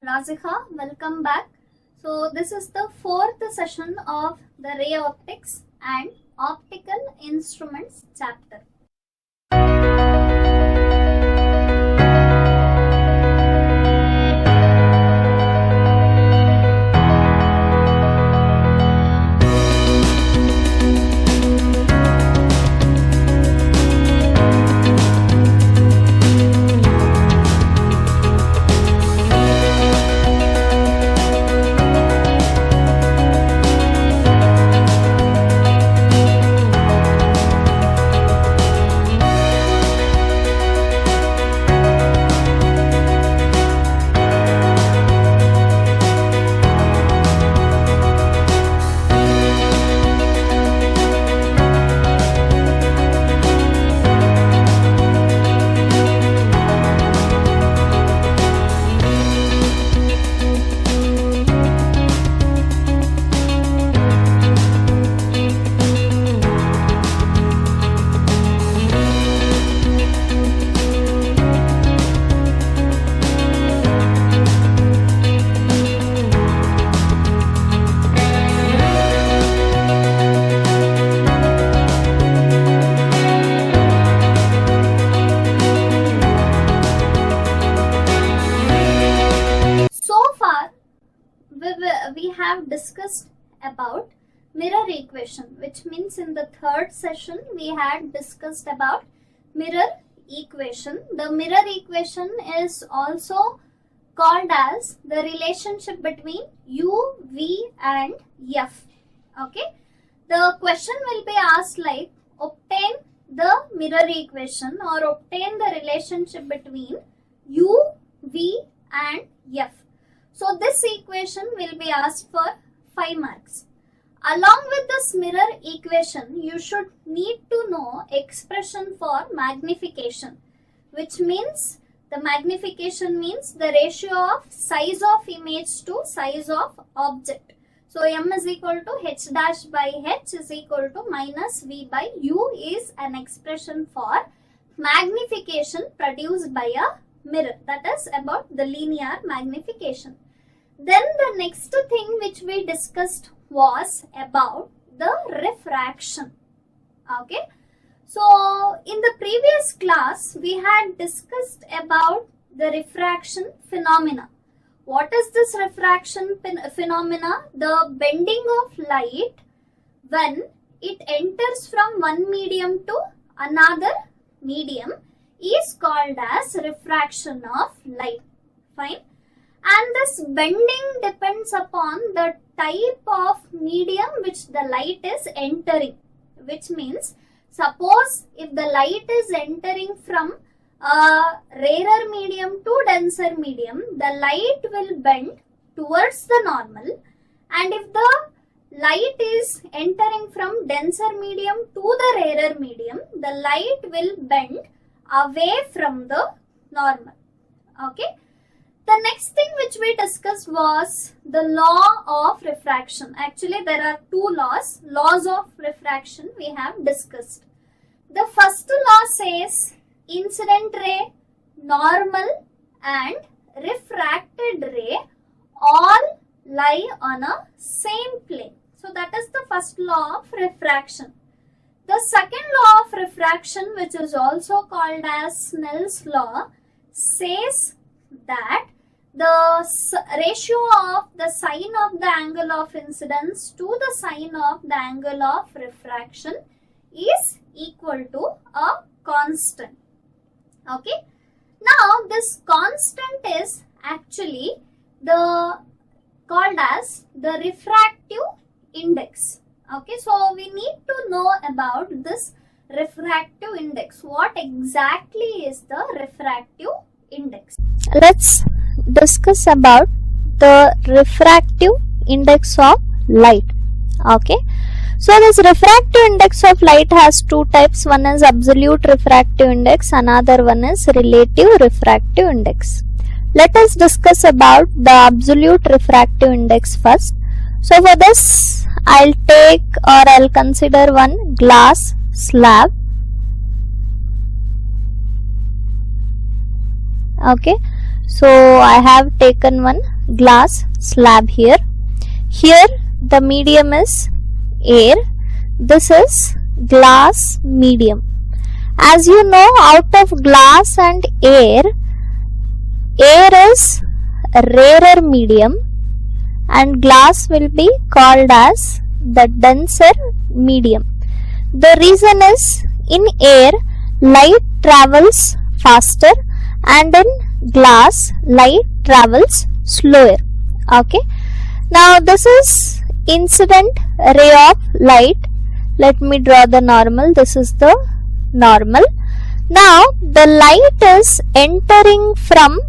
Razika, welcome back. So this is the fourth session of the ray optics and optical instruments chapter. We have discussed about mirror equation, which means in the third session we had discussed about mirror equation. The mirror equation is also called as the relationship between U, V and F. Okay, the question will be asked like obtain the mirror equation or obtain the relationship between U, V and F. So this equation will be asked for 5 marks. Along with this mirror equation, you should need to know expression for magnification, which means the magnification means the ratio of size of image to size of object. So M is equal to H dash by H is equal to minus V by U is an expression for magnification produced by a mirror, that is about the linear magnification. Then the next thing which we discussed was about the refraction. Okay. So in the previous class we had discussed about the refraction phenomena. What is this refraction phenomena? The bending of light when it enters from one medium to another medium is called as refraction of light. Fine. And this bending depends upon the type of medium which the light is entering, which means suppose if the light is entering from a rarer medium to denser medium, the light will bend towards the normal, and if the light is entering from denser medium to the rarer medium, the light will bend away from the normal. Okay. The next thing which we discussed was the law of refraction. Actually, there are two laws of refraction we have discussed. The first law says incident ray, normal and refracted ray all lie on a same plane. So that is the first law of refraction. The second law of refraction, which is also called as Snell's law, says that the ratio of the sine of the angle of incidence to the sine of the angle of refraction is equal to a constant. Okay. Now this constant is actually called as the refractive index. Okay. So we need to know about this refractive index. What exactly is the refractive index? Let's discuss about the refractive index of light. Okay, so this refractive index of light has two types. One is absolute refractive index, another one is relative refractive index. Let us discuss about the absolute refractive index first. So for this I'll consider one glass slab. Okay, so I have taken one glass slab here. Here the medium is air. This is glass medium. As you know, out of glass and air is a rarer medium and glass will be called as the denser medium. The reason is, in air light travels faster and in glass light travels slower. Okay. Now this is incident ray of light. Let me draw the normal. This is the normal. Now the light is entering from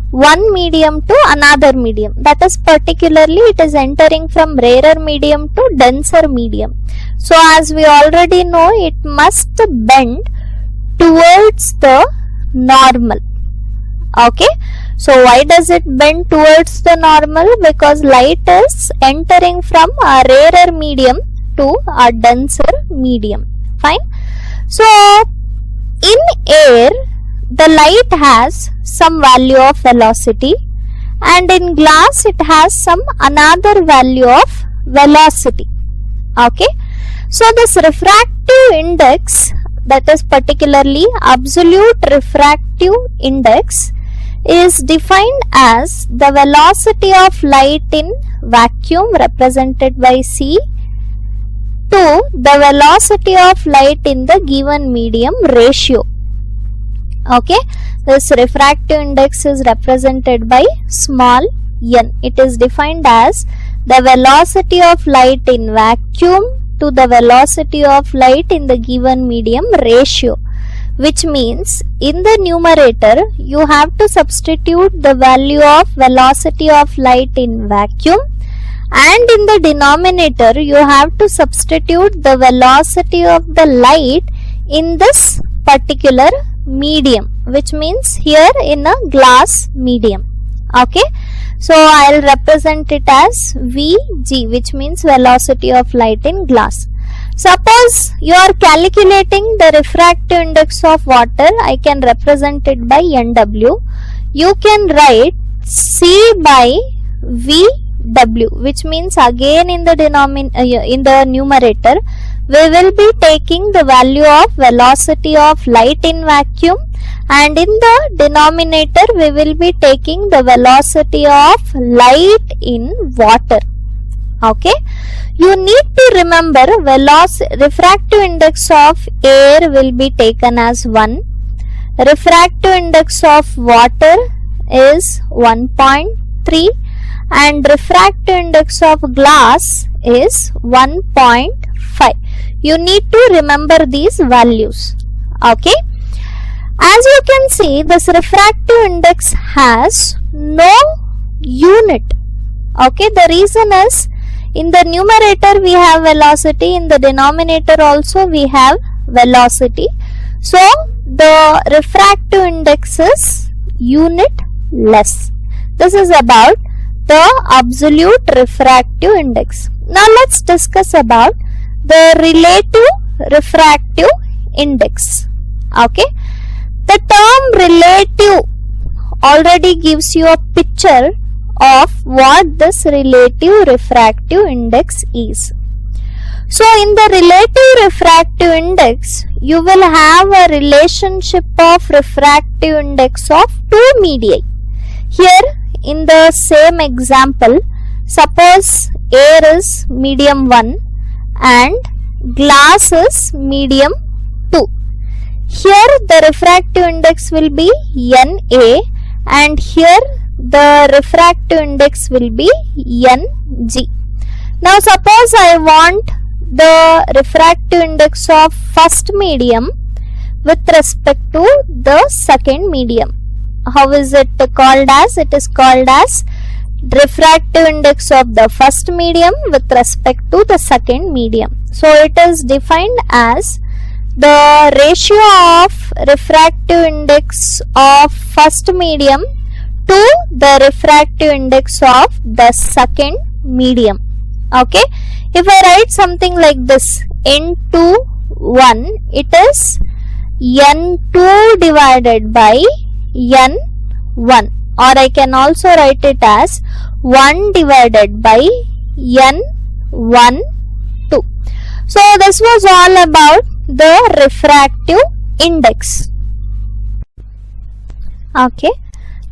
one medium to another medium. That is, particularly it is entering from rarer medium to denser medium. So as we already know, it must bend towards the normal. Okay. So why does it bend towards the normal? Because light is entering from a rarer medium to a denser medium. Fine. So in air the light has some value of velocity and in glass it has some another value of velocity. Okay. So this refractive index, that is particularly absolute refractive index, is defined as the velocity of light in vacuum represented by C to the velocity of light in the given medium ratio. Okay, this refractive index is represented by small n. It is defined as the velocity of light in vacuum to the velocity of light in the given medium ratio, which means in the numerator you have to substitute the value of velocity of light in vacuum, and in the denominator you have to substitute the velocity of the light in this particular medium, which means here in a glass medium. Okay, so I'll represent it as Vg, which means velocity of light in glass. Suppose you are calculating the refractive index of water, I can represent it by Nw. You can write C by Vw, which means again in the numerator we will be taking the value of velocity of light in vacuum, and in the denominator we will be taking the velocity of light in water. Okay, you need to remember refractive index of air will be taken as 1, refractive index of water is 1.3, and refractive index of glass is 1.5. You need to remember these values. Okay, as you can see, this refractive index has no unit. Okay, the reason is, in the numerator we have velocity, in the denominator also we have velocity. So the refractive index is unitless. This is about the absolute refractive index. Now let's discuss about the relative refractive index. Okay, the term relative already gives you a picture of what this relative refractive index is. So in the relative refractive index you will have a relationship of refractive index of two media. Here in the same example, suppose air is medium 1 and glass is medium 2. Here the refractive index will be Na and here the refractive index will be Ng. Now suppose I want the refractive index of first medium with respect to the second medium. How is it called as? It is called as refractive index of the first medium with respect to the second medium. So it is defined as the ratio of refractive index of first medium to the refractive index of the second medium. Okay, if I write something like this, N2 1, it is N2 divided by N1, or I can also write it as 1 divided by n1 2. So this was all about the refractive index. Okay,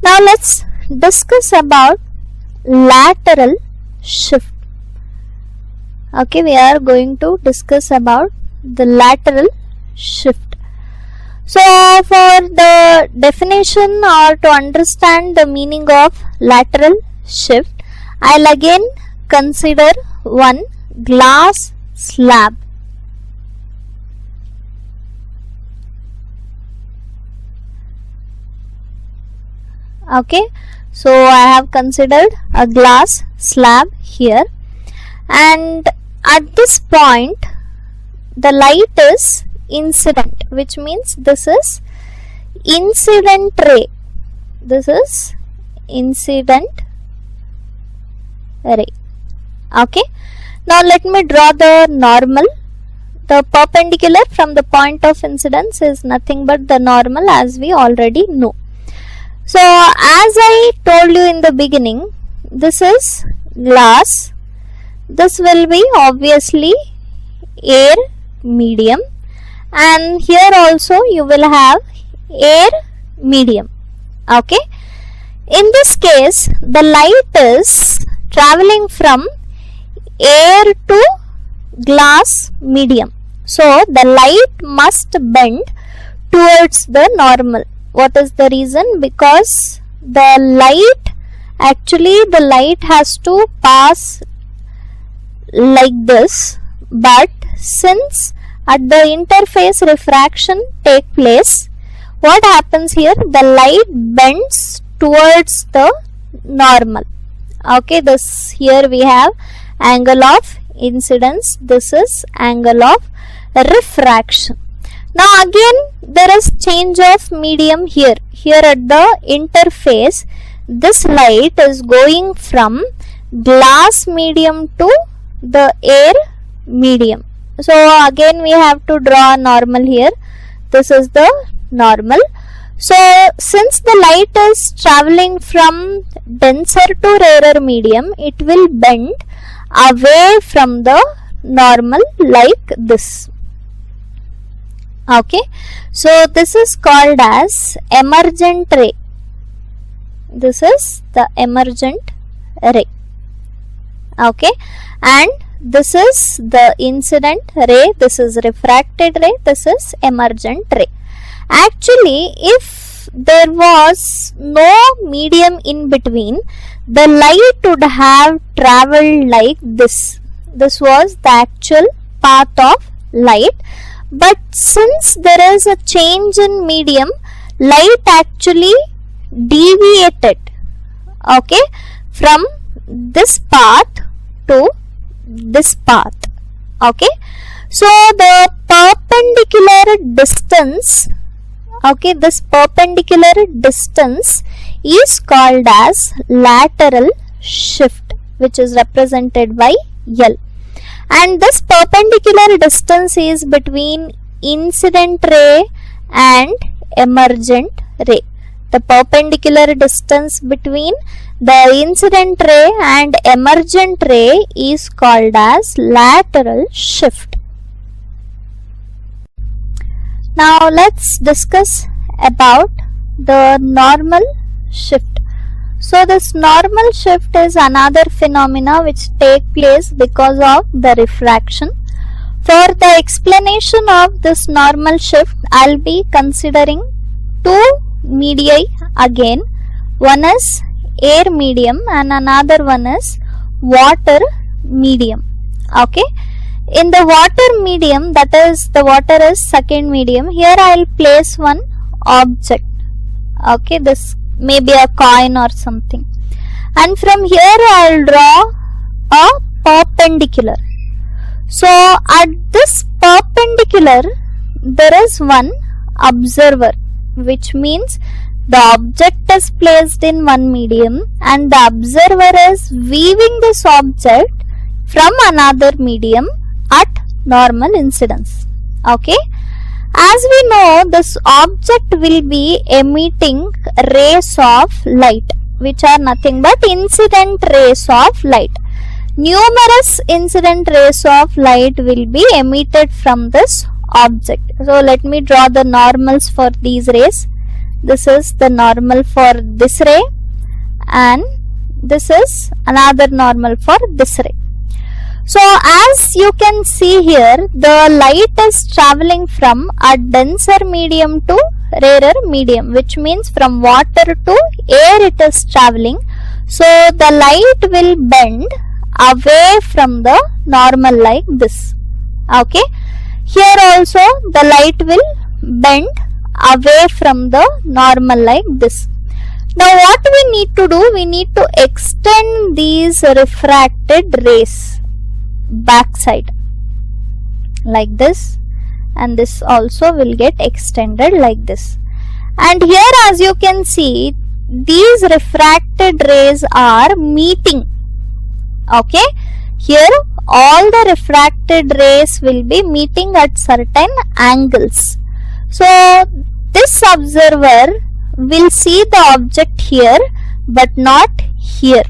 now let's discuss about lateral shift. Okay, we are going to discuss about the lateral shift. So for the definition or to understand the meaning of lateral shift, I'll again consider one glass slab. Okay, so I have considered a glass slab here, and at this point the light is incident, which means this is incident ray. This is incident ray. Okay, now let me draw the normal. The perpendicular from the point of incidence is nothing but the normal, as we already know. So as I told you in the beginning, this is glass. This will be obviously air medium, and here also you will have air medium. Okay, in this case the light is traveling from air to glass medium, so the light must bend towards the normal. What is the reason? Because the light has to pass like this, but since at the interface refraction take place, what happens here? The light bends towards the normal. Okay, this here we have angle of incidence, this is angle of refraction. Now again there is change of medium here. Here at the interface, this light is going from glass medium to the air medium. So again we have to draw a normal here. This is the normal. So since the light is traveling from denser to rarer medium, it will bend away from the normal like this. Okay, so this is called as emergent ray. This is the emergent ray. Okay, and this is the incident ray, this is refracted ray, this is emergent ray. Actually, if there was no medium in between, the light would have traveled like this. This was the actual path of light. But since there is a change in medium, light actually deviated, okay, from this path to this path. Okay, so the perpendicular distance, okay, this perpendicular distance is called as lateral shift, which is represented by L. And this perpendicular distance is between incident ray and emergent ray. The perpendicular distance between the incident ray and emergent ray is called as lateral shift. Now let's discuss about the normal shift. So this normal shift is another phenomena which take place because of the refraction. For the explanation of this normal shift, I'll be considering two medii again. One is air medium and another one is water medium. Okay, in the water medium, that is the water is second medium, here I'll place one object. Okay, this may be a coin or something, and from here I'll draw a perpendicular. So at this perpendicular there is one observer, which means the object is placed in one medium and the observer is viewing this object from another medium at normal incidence. Okay, as we know, this object will be emitting rays of light. which are nothing but incident rays of light. Numerous incident rays of light will be emitted from this object. So let me draw the normals for these rays. This is the normal for this ray, and this is another normal for this ray. So as you can see here, the light is traveling from a denser medium to rarer medium, which means from water to air it is traveling. So the light will bend away from the normal like this. Okay. Here also the light will bend away from the normal like this. Now what we need to do, we need to extend these refracted rays backside like this, and this also will get extended like this. And here as you can see, these refracted rays are meeting. Okay, here all the refracted rays will be meeting at certain angles. So this observer will see the object here but not here.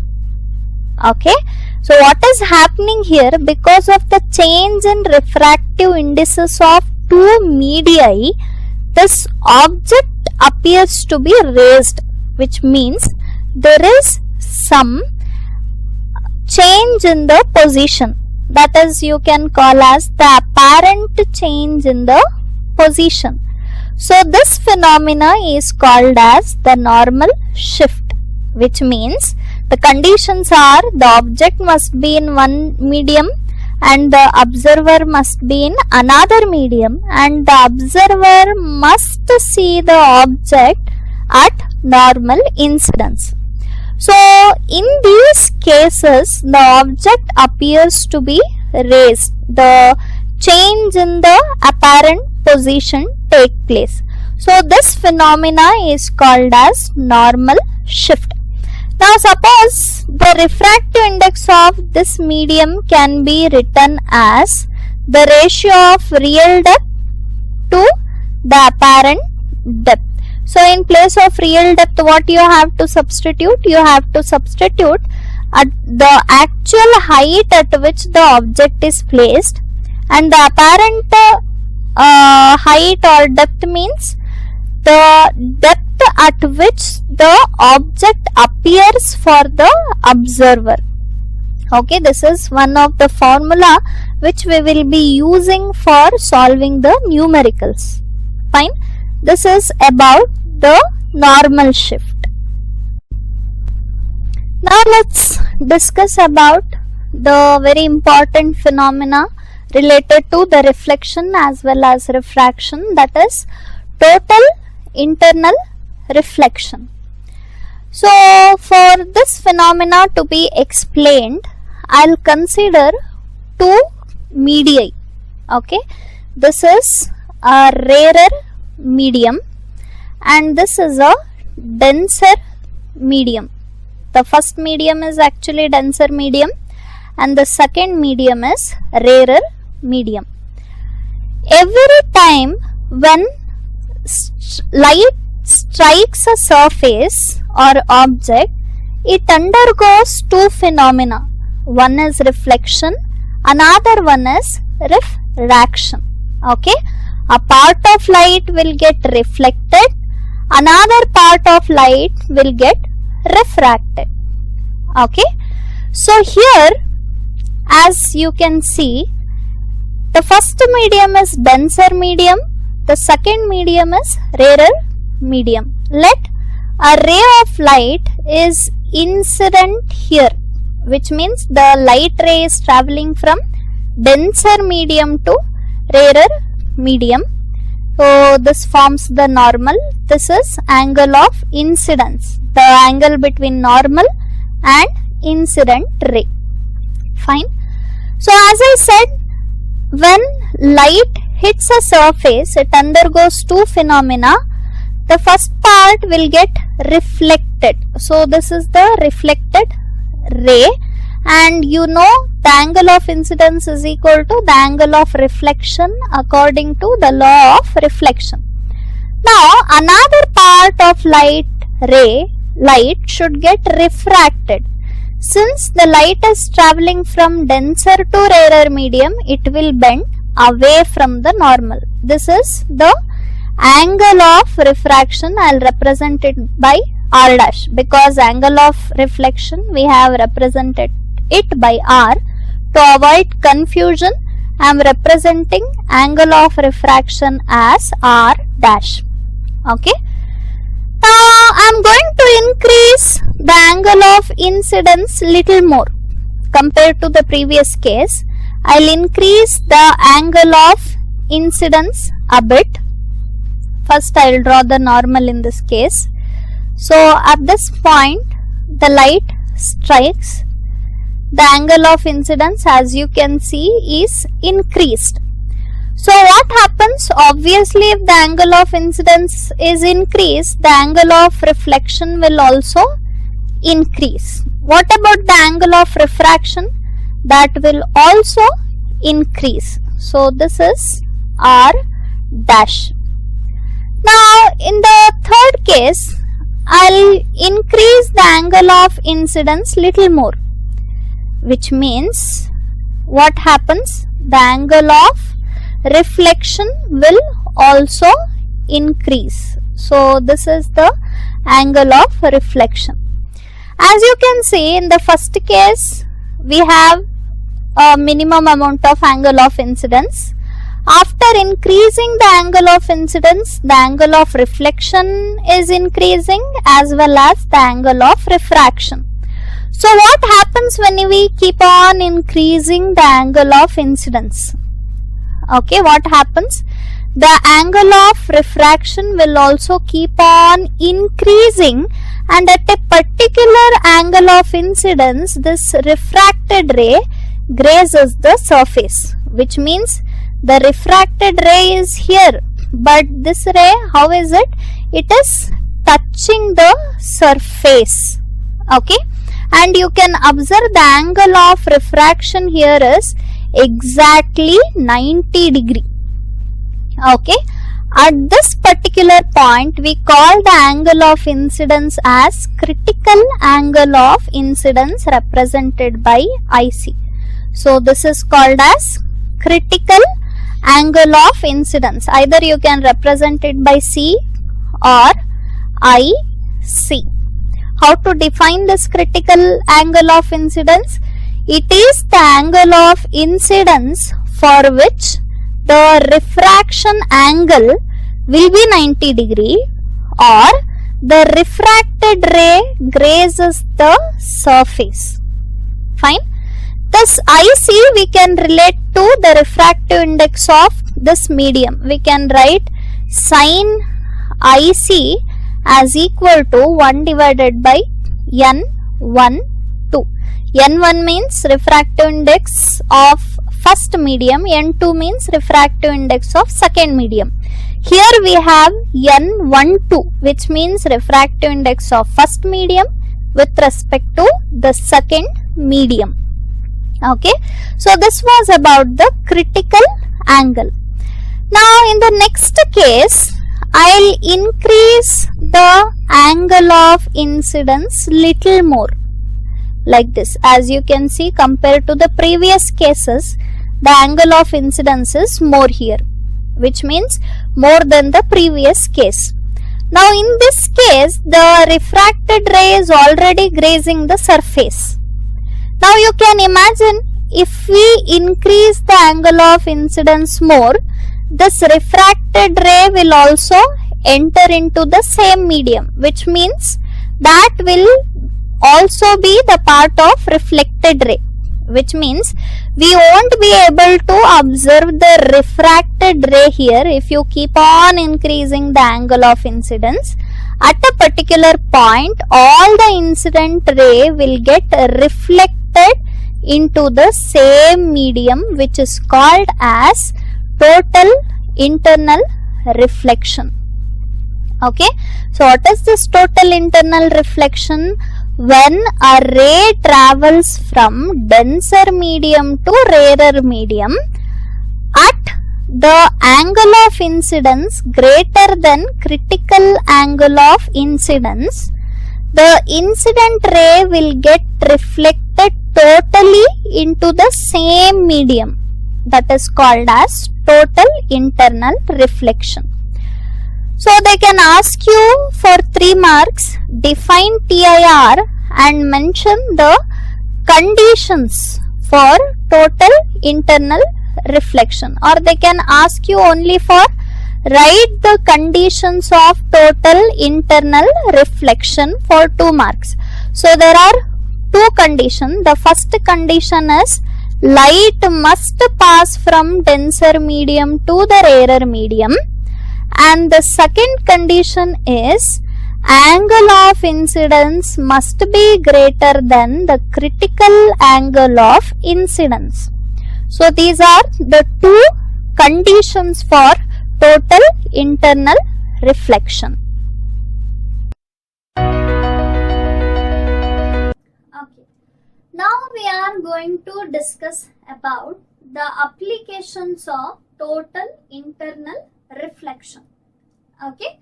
Okay, so what is happening here, because of the change in refractive indices of two medii, this object appears to be raised, which means there is some change in the position. That is, you can call as the apparent change in the position. So this phenomena is called as the normal shift, which means the conditions are the object must be in one medium and the observer must be in another medium, and the observer must see the object at normal incidence. So in these cases the object appears to be raised, the change in the apparent position take place. So this phenomena is called as normal shift. Now suppose the refractive index of this medium can be written as the ratio of real depth to the apparent depth. So in place of real depth, what you have to substitute? You have to substitute at the actual height at which the object is placed, and the apparent height or depth means the depth at which the object appears for the observer. Okay, this is one of the formula which we will be using for solving the numericals. Fine. This is about the normal shift. Now let's discuss about the very important phenomena related to the reflection as well as refraction, that is total internal reflection. So for this phenomena to be explained, I'll consider two medii. Okay, this is a rarer medium and this is a denser medium. The first medium is actually denser medium and the second medium is rarer medium. Every time when light strikes a surface or object, it undergoes two phenomena. One is reflection, another one is refraction. Okay, a part of light will get reflected, another part of light will get refracted. Okay, so here as you can see, the first medium is denser medium, the second medium is rarer medium. Let a ray of light is incident here, which means the light ray is traveling from denser medium to rarer medium. So this forms the normal. This is angle of incidence, the angle between normal and incident ray. Fine. So as I said, when light hits a surface, it undergoes two phenomena. The first part will get reflected. So this is the reflected ray, and you know the angle of incidence is equal to the angle of reflection according to the law of reflection. Now another part of light ray light should get refracted. Since the light is traveling from denser to rarer medium, it will bend away from the normal. This is the angle of refraction. I will represent it by R dash, because angle of reflection we have represented it by R. To avoid confusion, I am representing angle of refraction as R dash. Okay. Now I am going to increase the angle of incidence little more compared to the previous case. I will increase the angle of incidence a bit. First I will draw the normal in this case. So at this point the light strikes. The angle of incidence, as you can see, is increased. So what happens? Obviously, if the angle of incidence is increased, the angle of reflection will also increase. What about the angle of refraction? That will also increase. So this is R dash. Now in the third case, I'll increase the angle of incidence little more, which means what happens? The angle of reflection will also increase. So this is the angle of reflection. As you can see, in the first case we have a minimum amount of angle of incidence. After increasing the angle of incidence, the angle of reflection is increasing as well as the angle of refraction. So what happens when we keep on increasing the angle of incidence? Okay, what happens? The angle of refraction will also keep on increasing, and at a particular angle of incidence, this refracted ray grazes the surface, which means the refracted ray is here, but this ray, how is it? It is touching the surface. Okay, and you can observe the angle of refraction here is exactly 90 degree. Okay, at this particular point we call the angle of incidence as critical angle of incidence represented by IC. So this is called as critical angle of incidence. Either you can represent it by C or IC. How to define this critical angle of incidence? It is the angle of incidence for which the refraction angle will be 90 degree, or the refracted ray grazes the surface. Fine. This IC we can relate to the refractive index of this medium. We can write sin IC as equal to 1 divided by N12. N1 means refractive index of first medium, N2 means refractive index of second medium. Here we have N12, which means refractive index of first medium with respect to the second medium. Okay, so this was about the critical angle. Now in the next case, I'll increase the angle of incidence little more, like this. As you can see, compared to the previous cases, the angle of incidence is more here, which means more than the previous case. Now in this case, the refracted ray is already grazing the surface. Now you can imagine, if we increase the angle of incidence more, this refracted ray will also enter into the same medium, which means that will also be the part of reflected ray, which means we won't be able to observe the refracted ray here if you keep on increasing the angle of incidence. At a particular point, all the incident ray will get reflected into the same medium, which is called as total internal reflection. Okay, so what is this total internal reflection? When a ray travels from denser medium to rarer medium at the angle of incidence greater than critical angle of incidence, the incident ray will get reflected totally into the same medium. That is called as total internal reflection. So they can ask you for 3 marks, define TIR and mention the conditions for total internal reflection, or they can ask you only for write the conditions of total internal reflection for 2 marks. So there are 2 conditions. The first condition is light must pass from denser medium to the rarer medium, and the second condition is angle of incidence must be greater than the critical angle of incidence. So these are the 2 conditions for total internal reflection. Okay. Now we are going to discuss about the applications of total internal reflection. Okay.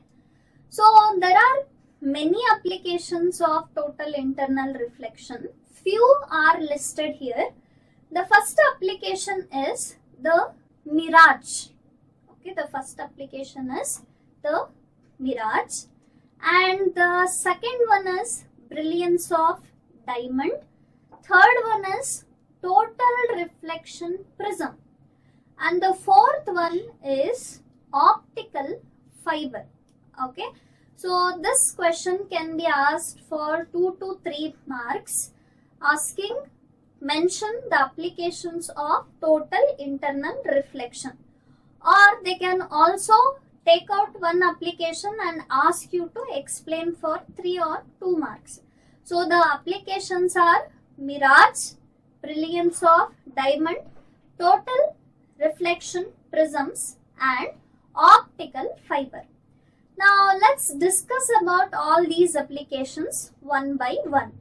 So there are many applications of total internal reflection. Few are listed here. The first application is the mirage. Okay, the first application is the mirage, and the second one is brilliance of diamond. Third one is total reflection prism, and the fourth one is optical fiber. Okay, so this question can be asked for 2 to 3 marks, asking mention the applications of total internal reflection, or they can also take out one application and ask you to explain for 3 or 2 marks. So the applications are mirage, brilliance of diamond, total reflection prisms and optical fiber. Now let's discuss about all these applications one by one.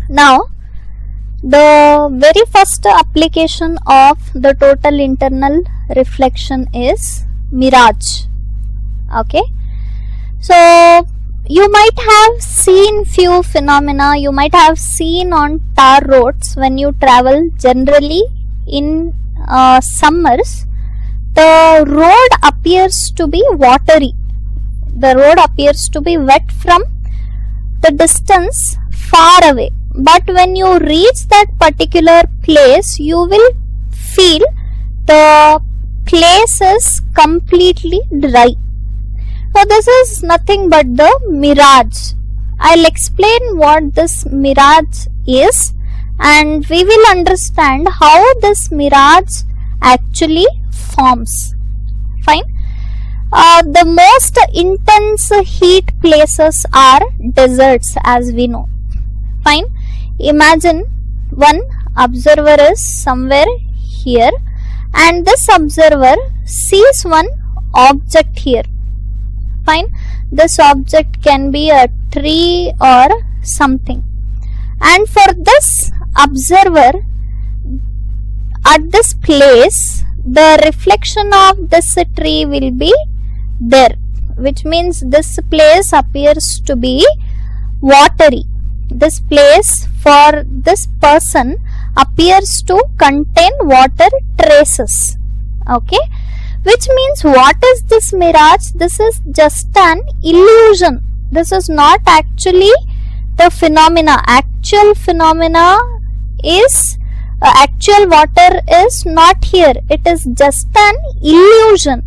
Now, the very first application of the total internal reflection is mirage. Okay, so you might have seen few phenomena you might have seen on tar roads when you travel. Generally in summers, the road appears to be watery, the road appears to be wet from the distance far away, but when you reach that particular place, you will feel the place is completely dry. So this is nothing but the mirage. I'll explain what this mirage is, and we will understand how this mirage actually forms. Fine. The most intense heat places are deserts, as we know. Fine. Imagine one observer is somewhere here, and this observer sees one object here. Fine. This object can be a tree or something, and for this observer at this place, the reflection of this tree will be there, which means this place appears to be watery. This place for this person appears to contain water traces. Okay, which means what is this mirage? This is just an illusion. This is not actually the phenomena. Actual phenomena is actual water is not here. It is just an illusion.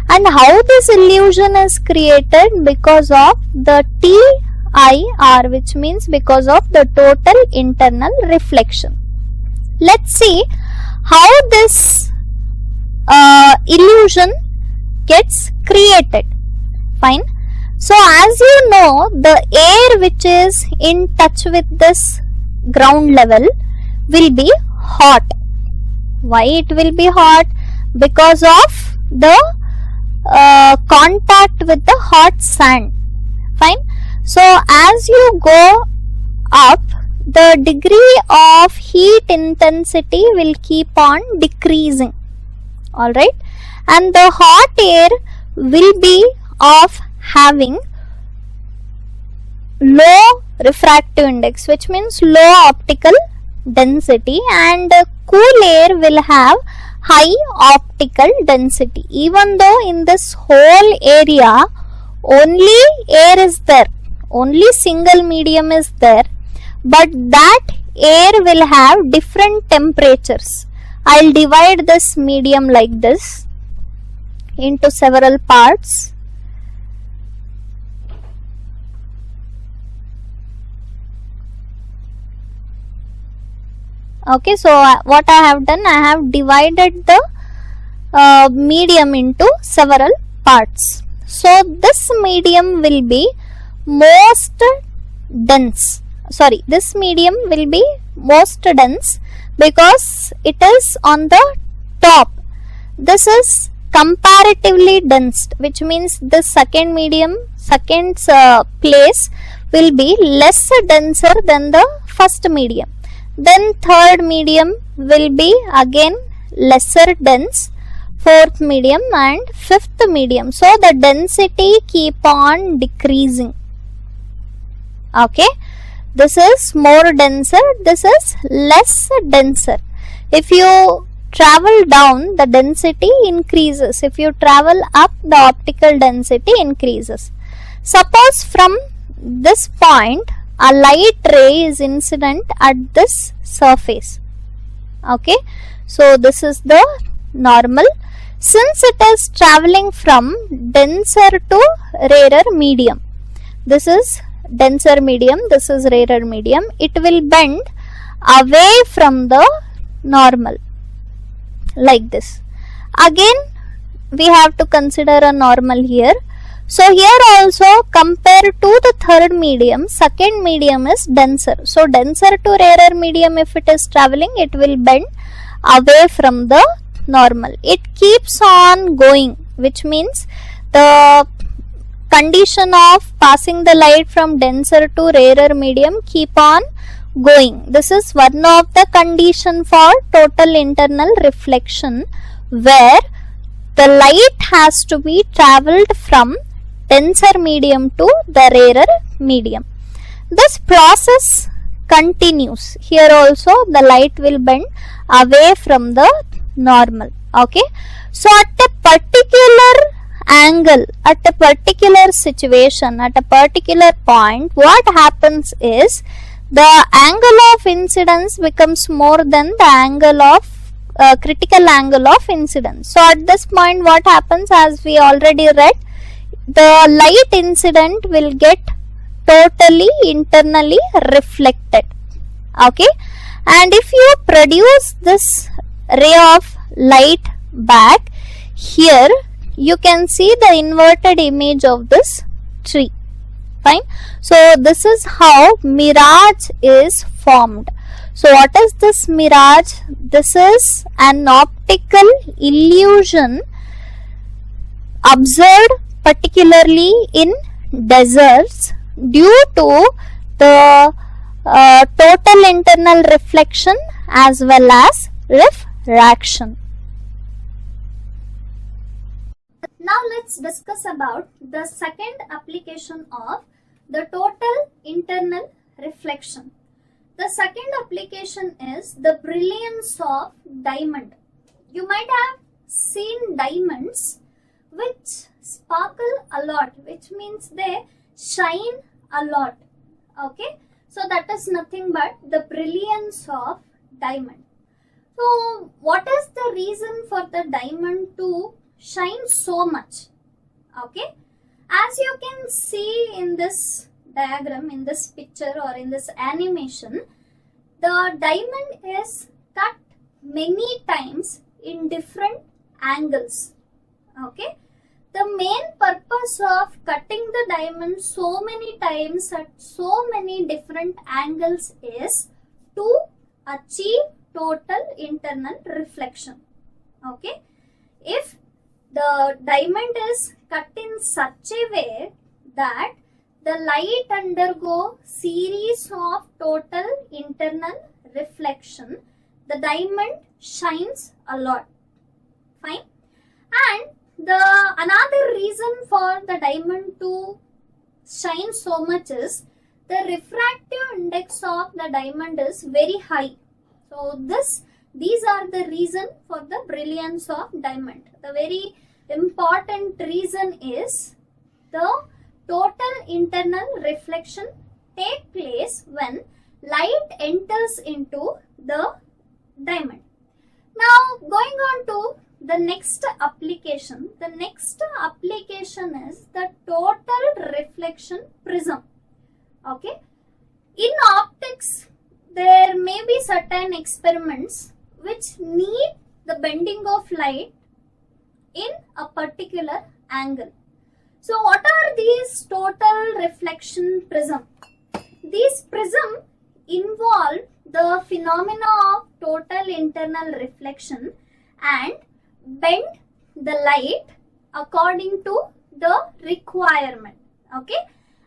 And how this illusion is created? Because of the TIR, which means because of the total internal reflection. Let's see how this illusion gets created. Fine. So as you know, the air which is in touch with this ground level will be hot. Why it will be hot? Because of the contact with the hot sand. Fine. So as you go up, the degree of heat intensity will keep on decreasing. Alright, and the hot air will be of having low refractive index, which means low optical density, and cool air will have high optical density. Even though in this whole area only air is there, only single medium is there, but that air will have different temperatures. I'll divide this medium like this into several parts. Okay, so what I have done, I have divided the medium into several parts. So this medium will be most dense. Sorry, this medium will be most dense because it is on the top. This is comparatively dense, which means the second medium, second place will be less denser than the first medium. Then third medium will be again lesser dense, fourth medium and fifth medium. So the density keep on decreasing. Okay, this is more denser, this is less denser. If you travel down, the density increases. If you travel up, the optical density increases. Suppose from this point a light ray is incident at this surface. Okay, so this is the normal. Since it is traveling from denser to rarer medium, this is denser medium, this is rarer medium, it will bend away from the normal like this. Again we have to consider a normal here. So here also, compared to the third medium, second medium is denser. So denser to rarer medium, if it is traveling, it will bend away from the normal. It keeps on going, which means the condition of passing the light from denser to rarer medium keep on going. This is one of the condition for total internal reflection, where the light has to be traveled from denser medium to the rarer medium. This process continues. Here also the light will bend away from the normal. Okay, so at a particular angle, at a particular situation, at a particular point, what happens is the angle of incidence becomes more than the angle of critical angle of incidence. So at this point what happens, as we already read, the light incident will get totally internally reflected. Okay, and if you produce this ray of light back, here you can see the inverted image of this tree. Fine. So this is how mirage is formed. So what is this mirage? This is an optical illusion observed particularly in deserts due to the total internal reflection as well as refraction. Now let's discuss about the second application of the total internal reflection. The second application is the brilliance of diamond. You might have seen diamonds which sparkle a lot, which means they shine a lot. Okay, so that is nothing but the brilliance of diamond. So what is the reason for the diamond to shine so much? Okay, as you can see in this diagram, in this picture or in this animation, the diamond is cut many times in different angles. Okay, the main purpose of cutting the diamond so many times at so many different angles is to achieve total internal reflection. Okay, if the diamond is cut in such a way that the light undergo series of total internal reflection, the diamond shines a lot. Fine. And another reason for the diamond to shine so much is the refractive index of the diamond is very high. So these are the reason for the brilliance of diamond. The very important reason is the total internal reflection take place when light enters into the diamond. Now going on to the next application. The next application is the total reflection prism. Okay. In optics, there may be certain experiments which need the bending of light in a particular angle. So what are these total reflection prism? These prism involve the phenomena of total internal reflection and bend the light according to the requirement. Okay.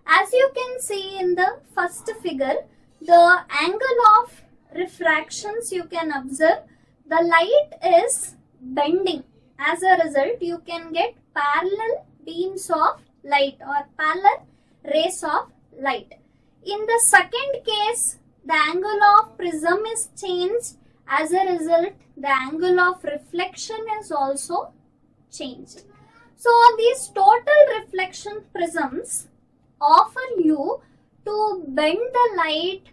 As you can see in the first figure, the angle of refractions you can observe, the light is bending. As a result, you can get parallel beams of light or parallel rays of light. In the second case, the angle of prism is changed. As a result, the angle of reflection is also changed. So these total reflection prisms offer you to bend the light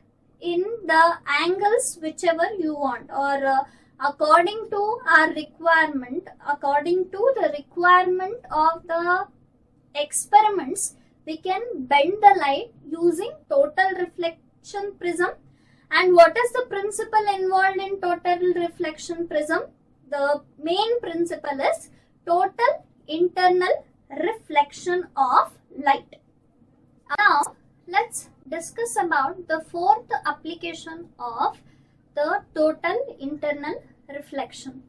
in the angles whichever you want, or according to our requirement, according to the requirement of the experiments, we can bend the light using total reflection prism. And what is the principle involved in total reflection prism? The main principle is total internal reflection of light. Now, let's discuss about the fourth application of the total internal reflection.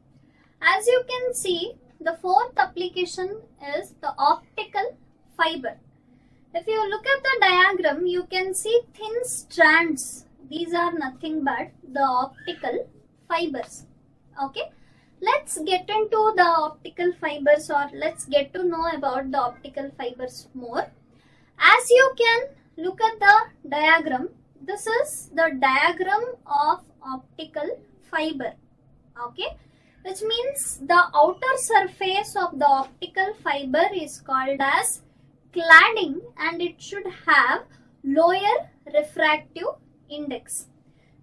As you can see, the fourth application is the optical fiber. If you look at the diagram, you can see thin strands. These are nothing but the optical fibers. Okay. Let's get into the optical fibers, or let's get to know about the optical fibers more. As you can look at the diagram, this is the diagram of optical fiber. Okay. Which means the outer surface of the optical fiber is called as cladding, and it should have lower refractive index.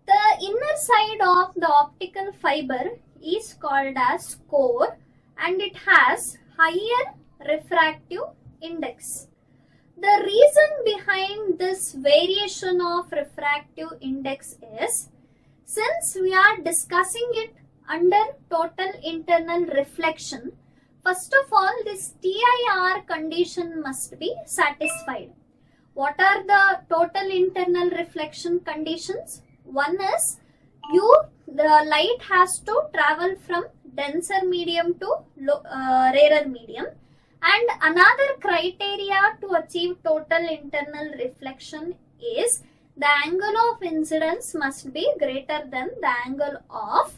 The inner side of the optical fiber is called as core, and it has higher refractive index. The reason behind this variation of refractive index is, since we are discussing it under total internal reflection, first of all, this TIR condition must be satisfied. What are the total internal reflection conditions? One is the light has to travel from denser medium to rarer medium. And another criteria to achieve total internal reflection is the angle of incidence must be greater than the angle of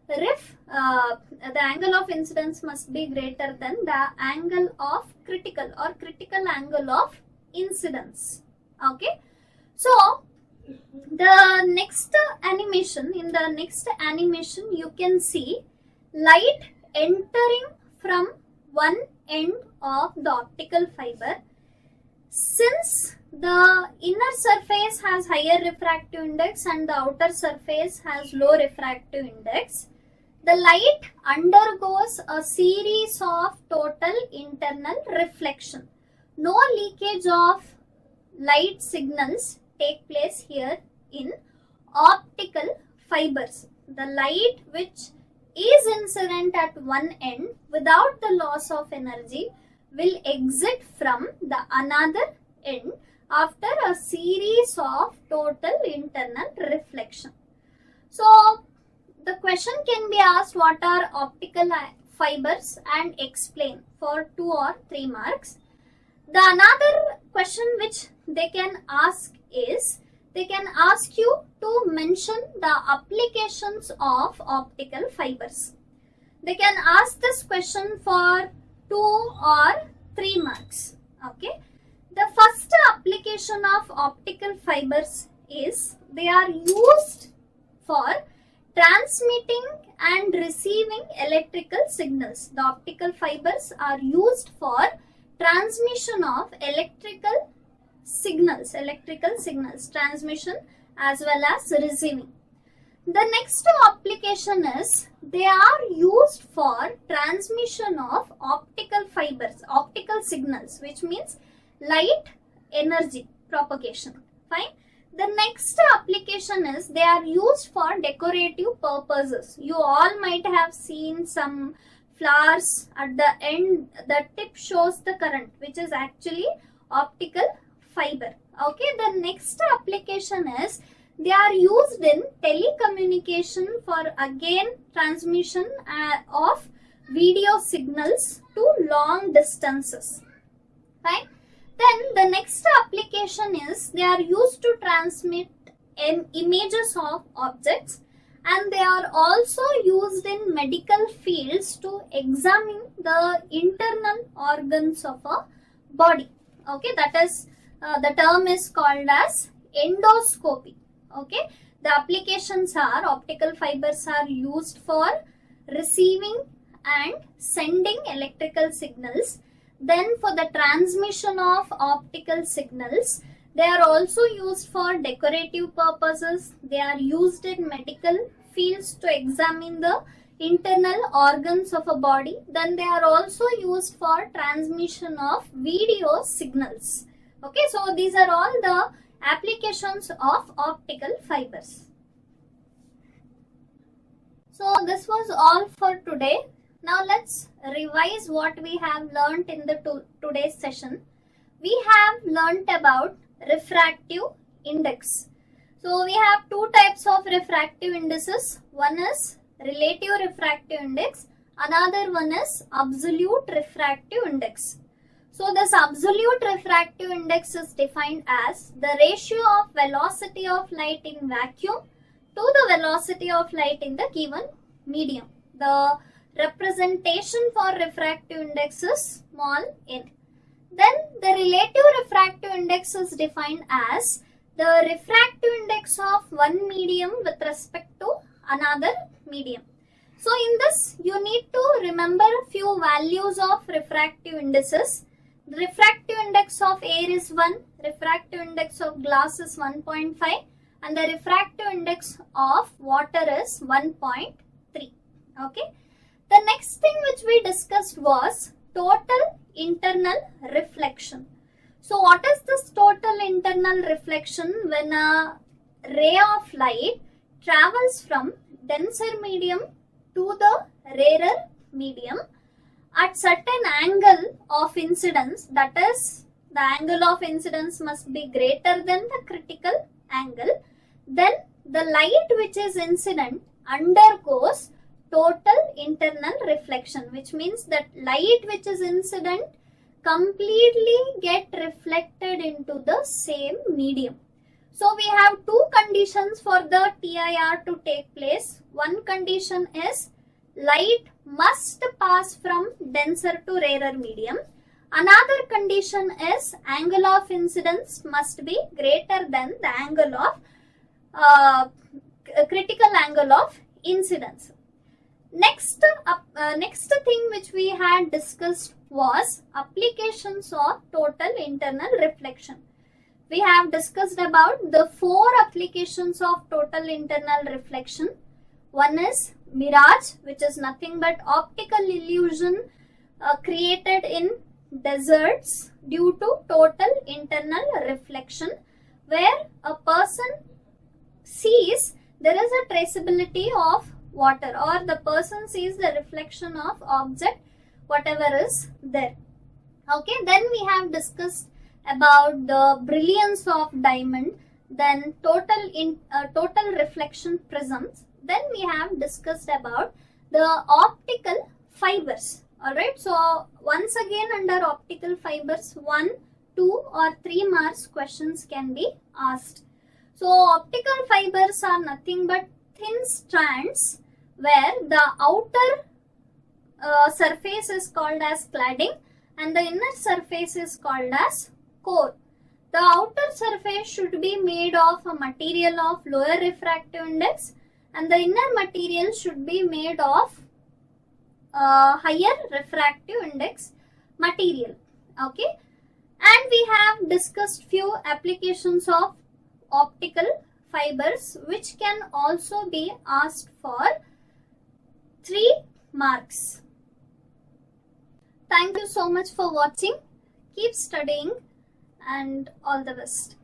the angle of incidence must be greater than the angle of critical angle of incidence. Okay. So the next animation, you can see light entering from one end of the optical fiber. Since the inner surface has higher refractive index and the outer surface has low refractive index, the light undergoes a series of total internal reflection. No leakage of light signals take place here in optical fibers. The light which is incident at one end without the loss of energy will exit from the another end after a series of total internal reflection. So the question can be asked, what are optical fibers, and explain for 2 or 3 marks. The another question which they can ask is, they can ask you to mention the applications of optical fibers. They can ask this question for 2 or 3 marks. Okay. The first application of optical fibers is they are used for transmitting and receiving electrical signals. The optical fibers are used for transmission of electrical signals, transmission as well as receiving. The next application is they are used for transmission of optical fibers, optical signals, which means light energy propagation. Fine. The next application is they are used for decorative purposes. You all might have seen some flowers at the end, the tip shows the current, which is actually optical fiber. Okay, the next application is they are used in telecommunication for again transmission of video signals to long distances. Fine. Then the next application is they are used to transmit images of objects, and they are also used in medical fields to examine the internal organs of a body. Okay, that is the term is called as endoscopy. Okay, the applications are optical fibers are used for receiving and sending electrical signals. Then for the transmission of optical signals, they are also used for decorative purposes. They are used in medical fields to examine the internal organs of a body. Then they are also used for transmission of video signals. Okay, so these are all the applications of optical fibers. So this was all for today. Now let's revise what we have learnt in the today's session. We have learnt about refractive index. So we have 2 types of refractive indices. One is relative refractive index. Another one is absolute refractive index. So this absolute refractive index is defined as the ratio of velocity of light in vacuum to the velocity of light in the given medium. The representation for refractive index is small n. Then the relative refractive index is defined as the refractive index of one medium with respect to another medium. So in this you need to remember a few values of refractive indices. The refractive index of air is 1, refractive index of glass is 1.5, and the refractive index of water is 1.3. Okay. The next thing which we discussed was total internal reflection. So what is this total internal reflection? When a ray of light travels from denser medium to the rarer medium at certain angle of incidence, that is the angle of incidence must be greater than the critical angle, then the light which is incident undergoes total internal reflection, which means that light which is incident completely get reflected into the same medium. So we have 2 conditions for the TIR to take place. One condition is light must pass from denser to rarer medium. Another condition is angle of incidence must be greater than the angle of critical angle of incidence. Next thing which we had discussed was applications of total internal reflection. We have discussed about the 4 applications of total internal reflection. One is mirage, which is nothing but optical illusion created in deserts due to total internal reflection, where a person sees there is a traceability of water, or the person sees the reflection of object whatever is there. Okay, then we have discussed about the brilliance of diamond, then total reflection prisms. Then we have discussed about the optical fibers. Alright, so once again under optical fibers 1, 2 or 3 marks questions can be asked. So optical fibers are nothing but thin strands where the outer surface is called as cladding and the inner surface is called as core. The outer surface should be made of a material of lower refractive index and the inner material should be made of higher refractive index material. Okay, and we have discussed few applications of optical fibers which can also be asked for 3 marks. Thank you so much for watching. Keep studying and all the best.